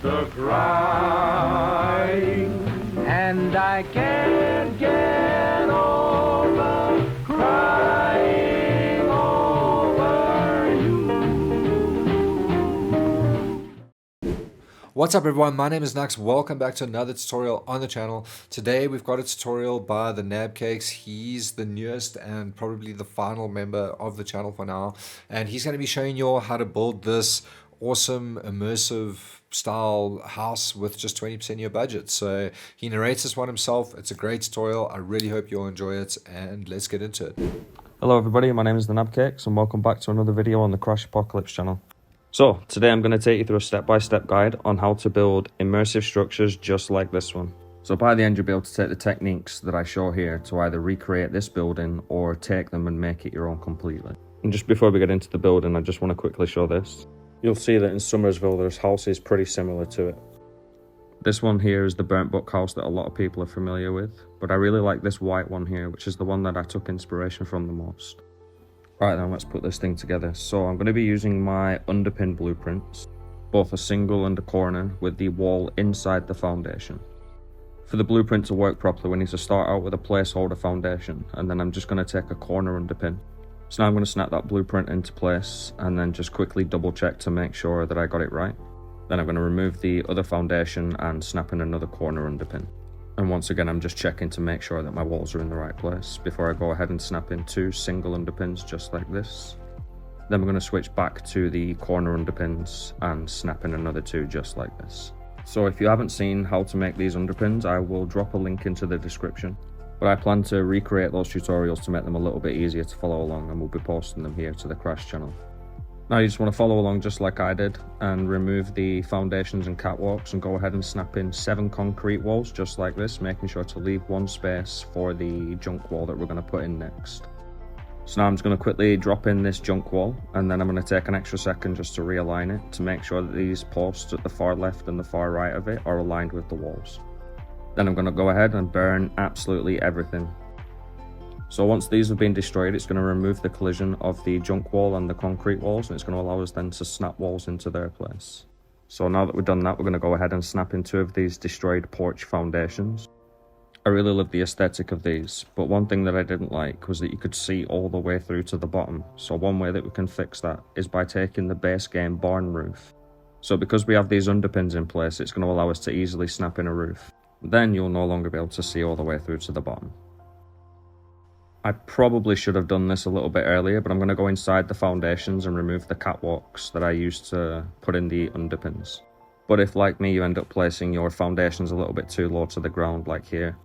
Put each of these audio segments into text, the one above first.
the grind, and I can't get over crying over you. What's up everyone, my name is Nux. Welcome back to another tutorial on the channel. Today we've got a tutorial by the Nabcakez. He's the newest and probably the final member of the channel for now, and he's going to be showing you all how to build this awesome immersive style house with just 20% of your budget. So he narrates this one himself. It's a great tutorial. I really hope you'll enjoy it, and let's get into it. Hello everybody, my name is the Nabcakez and welcome back to another video on the Crash Apocalypse channel. So today I'm going to take you through a step-by-step guide on how to build immersive structures just like this one. So by the end you'll be able to take the techniques that I show here to either recreate this building or take them and make it your own completely. And just before we get into the building, I just want to quickly show this. You'll see that in Summersville there's houses pretty similar to it. This one here is the burnt book house that a lot of people are familiar with, but I really like this white one here, which is the one that I took inspiration from the most. Right then, let's put this thing together. So I'm going to be using my underpin blueprints, both a single and a corner, with the wall inside the foundation. For the blueprint to work properly, we need to start out with a placeholder foundation, and then I'm just going to take a corner underpin. So now I'm going to snap that blueprint into place, and then just quickly double check to make sure that I got it right. Then I'm going to remove the other foundation and snap in another corner underpin. And once again, I'm just checking to make sure that my walls are in the right place before I go ahead and snap in two single underpins just like this. Then we're going to switch back to the corner underpins and snap in another two just like this. So if you haven't seen how to make these underpins, I will drop a link into the description. But I plan to recreate those tutorials to make them a little bit easier to follow along, and we'll be posting them here to the Crash channel. Now you just want to follow along just like I did and remove the foundations and catwalks and go ahead and snap in 7 concrete walls just like this, making sure to leave one space for the junk wall that we're going to put in next. So now I'm just going to quickly drop in this junk wall, and then I'm going to take an extra second just to realign it to make sure that these posts at the far left and the far right of it are aligned with the walls. Then I'm going to go ahead and burn absolutely everything. So once these have been destroyed, it's going to remove the collision of the junk wall and the concrete walls, and it's going to allow us then to snap walls into their place. So now that we've done that, we're going to go ahead and snap in 2 of these destroyed porch foundations. I really love the aesthetic of these, but one thing that I didn't like was that you could see all the way through to the bottom. So one way that we can fix that is by taking the base game barn roof. So because we have these underpins in place, it's going to allow us to easily snap in a roof. Then you'll no longer be able to see all the way through to the bottom. I probably should have done this a little bit earlier, but I'm going to go inside the foundations and remove the catwalks that I used to put in the underpins. But if, like me, you end up placing your foundations a little bit too low to the ground, like here,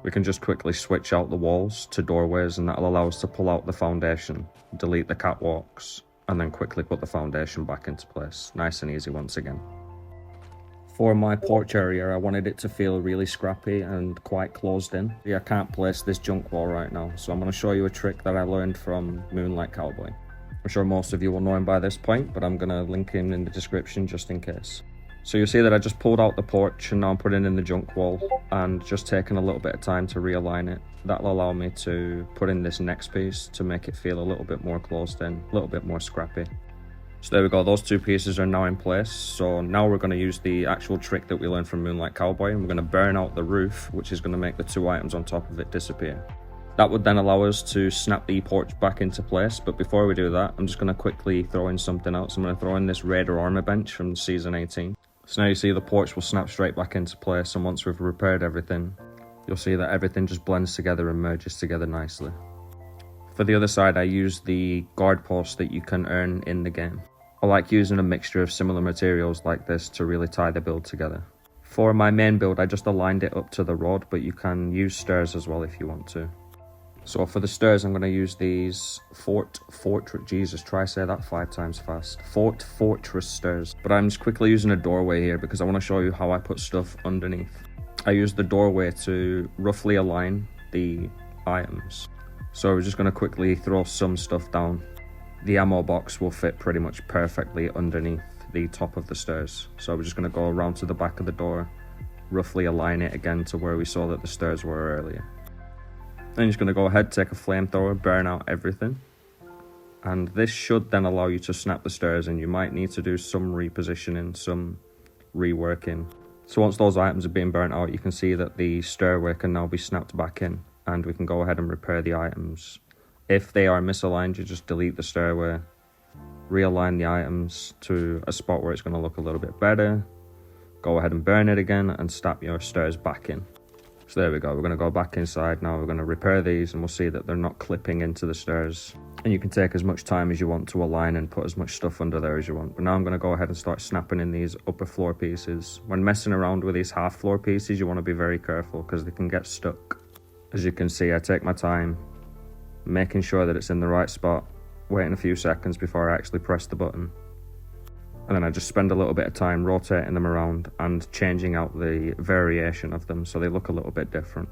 we can just quickly switch out the walls to doorways, and that'll allow us to pull out the foundation, delete the catwalks, and then quickly put the foundation back into place. Nice and easy once again. For my porch area, I wanted it to feel really scrappy and quite closed in. Yeah, I can't place this junk wall right now, so I'm going to show you a trick that I learned from Moonlight Cowboy. I'm sure most of you will know him by this point, but I'm going to link him in the description just in case. So you'll see that I just pulled out the porch and now I'm putting in the junk wall and just taking a little bit of time to realign it. That'll allow me to put in this next piece to make it feel a little bit more closed in, a little bit more scrappy. So there we go, those 2 pieces are now in place. So now we're going to use the actual trick that we learned from Moonlight Cowboy, and we're going to burn out the roof, which is going to make the 2 items on top of it disappear. That would then allow us to snap the porch back into place, but before we do that, I'm just going to quickly throw in something else. I'm going to throw in this Raider armor bench from season 18. So now you see the porch will snap straight back into place, and once we've repaired everything, you'll see that everything just blends together and merges together nicely. For the other side, I use the guard post that you can earn in the game. I like using a mixture of similar materials like this to really tie the build together. For my main build, I just aligned it up to the road, but you can use stairs as well if you want to. So for the stairs, I'm going to use these Jesus, try say that 5 times fast. Fortress stairs. But I'm just quickly using a doorway here because I want to show you how I put stuff underneath. I use the doorway to roughly align the items. So we're just going to quickly throw some stuff down. The ammo box will fit pretty much perfectly underneath the top of the stairs. So we're just going to go around to the back of the door, roughly align it again to where we saw that the stairs were earlier. Then you're just going to go ahead, take a flamethrower, burn out everything. And this should then allow you to snap the stairs, and you might need to do some repositioning, some reworking. So once those items are being burnt out, you can see that the stairway can now be snapped back in, and we can go ahead and repair the items. If they are misaligned, you just delete the stairway, realign the items to a spot where it's going to look a little bit better, go ahead and burn it again, and snap your stairs back in. So there we go, we're going to go back inside now, we're going to repair these, and we'll see that they're not clipping into the stairs. And you can take as much time as you want to align and put as much stuff under there as you want. But now I'm going to go ahead and start snapping in these upper floor pieces. When messing around with these half floor pieces, you want to be very careful because they can get stuck. As you can see, I take my time, making sure that it's in the right spot, waiting a few seconds before I actually press the button. And then I just spend a little bit of time rotating them around and changing out the variation of them so they look a little bit different.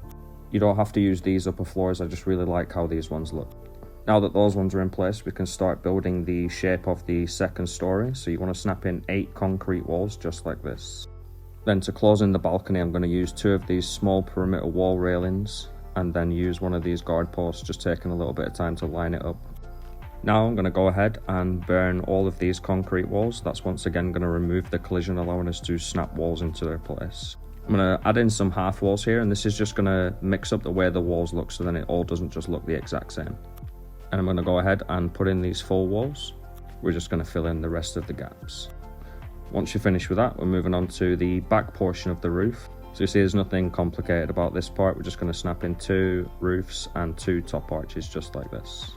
You don't have to use these upper floors, I just really like how these ones look. Now that those ones are in place, we can start building the shape of the second story. So you want to snap in 8 concrete walls just like this. Then to close in the balcony, I'm going to use 2 of these small perimeter wall railings and then use one of these guard posts, just taking a little bit of time to line it up. Now I'm going to go ahead and burn all of these concrete walls. That's once again going to remove the collision, allowing us to snap walls into their place. I'm going to add in some half walls here, and this is just going to mix up the way the walls look so then it all doesn't just look the exact same. And I'm going to go ahead and put in these full walls. We're just going to fill in the rest of the gaps. Once you're finished with that, we're moving on to the back portion of the roof. So you see there's nothing complicated about this part. We're just going to snap in 2 roofs and 2 top arches just like this.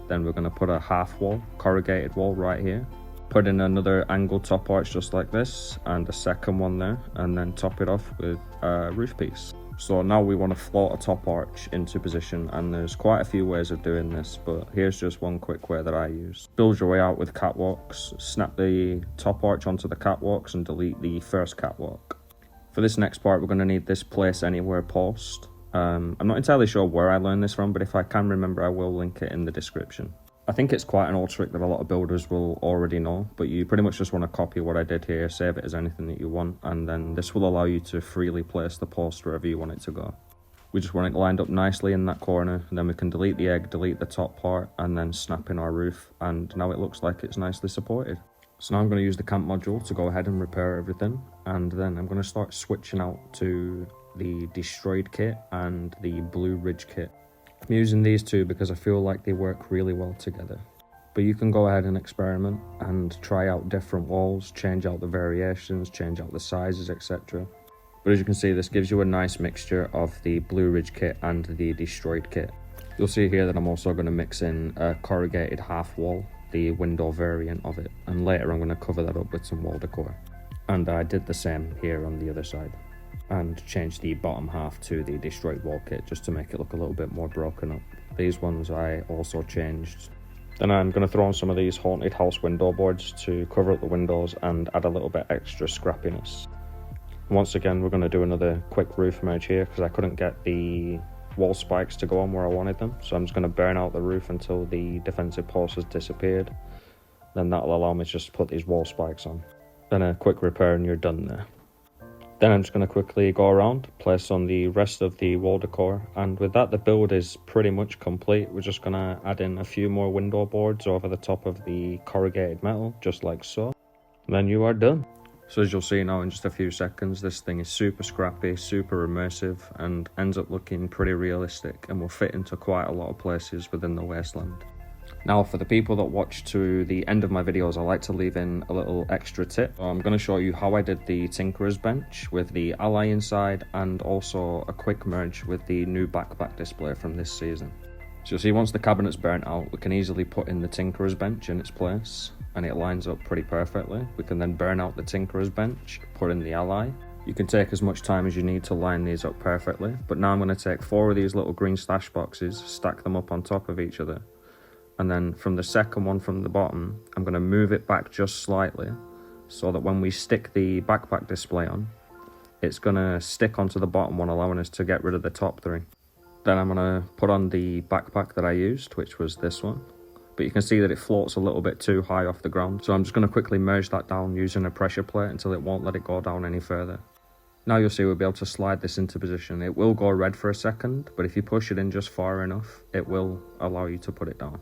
Then we're going to put a half wall, corrugated wall right here. Put in another angled top arch just like this and a second one there, and then top it off with a roof piece. So now we want to float a top arch into position, and there's quite a few ways of doing this, but here's just one quick way that I use. Build your way out with catwalks, snap the top arch onto the catwalks and delete the first catwalk. For this next part, we're going to need this place anywhere post. I'm not entirely sure where I learned this from, but if I can remember, I will link it in the description. I think it's quite an old trick that a lot of builders will already know, but you pretty much just want to copy what I did here, save it as anything that you want, and then this will allow you to freely place the post wherever you want it to go. We just want it lined up nicely in that corner, and then we can delete the egg, delete the top part, and then snap in our roof, and now it looks like it's nicely supported. So now I'm going to use the camp module to go ahead and repair everything, and then I'm going to start switching out to the destroyed kit and the blue ridge kit. I'm using these 2 because I feel like they work really well together. But you can go ahead and experiment and try out different walls, change out the variations, change out the sizes, etc. But as you can see, this gives you a nice mixture of the blue ridge kit and the destroyed kit. You'll see here that I'm also going to mix in a corrugated half wall, the window variant of it, and later I'm going to cover that up with some wall decor. And I did the same here on the other side, and change the bottom half to the destroyed wall kit just to make it look a little bit more broken up. These ones I also changed. Then I'm going to throw on some of these haunted house window boards to cover up the windows and add a little bit extra scrappiness. Once again, we're going to do another quick roof merge here because I couldn't get the wall spikes to go on where I wanted them, so I'm just going to burn out the roof until the defensive post has disappeared. Then that'll allow me to just put these wall spikes on. Then a quick repair and you're done there. Then I'm just going to quickly go around, place on the rest of the wall decor, and with that the build is pretty much complete. We're just going to add in a few more window boards over the top of the corrugated metal, just like so. And then you are done. So as you'll see now in just a few seconds, this thing is super scrappy, super immersive, and ends up looking pretty realistic and will fit into quite a lot of places within the wasteland. Now for the people that watch to the end of my videos, I like to leave in a little extra tip. So I'm going to show you how I did the Tinkerer's Bench with the ally inside, and also a quick merge with the new backpack display from this season. So you'll see once the cabinet's burnt out, we can easily put in the Tinkerer's Bench in its place, and it lines up pretty perfectly. We can then burn out the Tinkerer's Bench, put in the ally. You can take as much time as you need to line these up perfectly, but now I'm going to take 4 of these little green stash boxes, stack them up on top of each other, and then from the second one from the bottom, I'm going to move it back just slightly so that when we stick the backpack display on, it's going to stick onto the bottom one, allowing us to get rid of the top 3. Then I'm going to put on the backpack that I used, which was this one. But you can see that it floats a little bit too high off the ground. So I'm just going to quickly merge that down using a pressure plate until it won't let it go down any further. Now you'll see we'll be able to slide this into position. It will go red for a second, but if you push it in just far enough, it will allow you to put it down.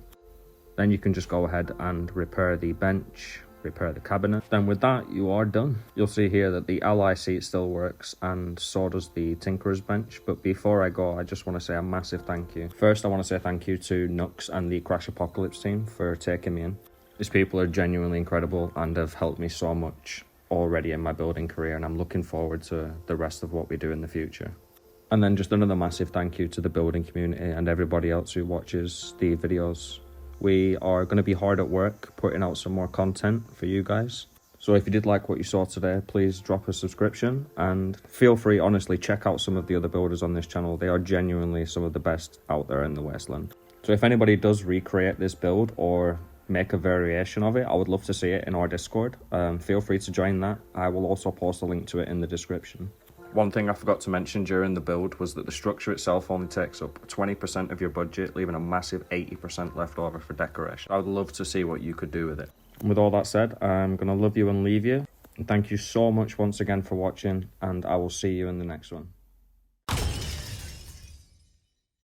Then you can just go ahead and repair the bench, repair the cabinet. Then with that, you are done. You'll see here that the ally seat still works, and so does the tinkerer's bench. But before I go, I just want to say a massive thank you. First, I want to say thank you to Nux and the Crash Apocalypse team for taking me in. These people are genuinely incredible and have helped me so much already in my building career, and I'm looking forward to the rest of what we do in the future. And then just another massive thank you to the building community and everybody else who watches the videos. We are going to be hard at work putting out some more content for you guys. So if you did like what you saw today, please drop a subscription and feel free, honestly, check out some of the other builders on this channel. They are genuinely some of the best out there in the Wasteland. So if anybody does recreate this build or make a variation of it, I would love to see it in our Discord. Feel free to join that. I will also post a link to it in the description. One thing I forgot to mention during the build was that the structure itself only takes up 20% of your budget, leaving a massive 80% left over for decoration. I would love to see what you could do with it. With all that said, I'm going to love you and leave you. And thank you so much once again for watching, and I will see you in the next one.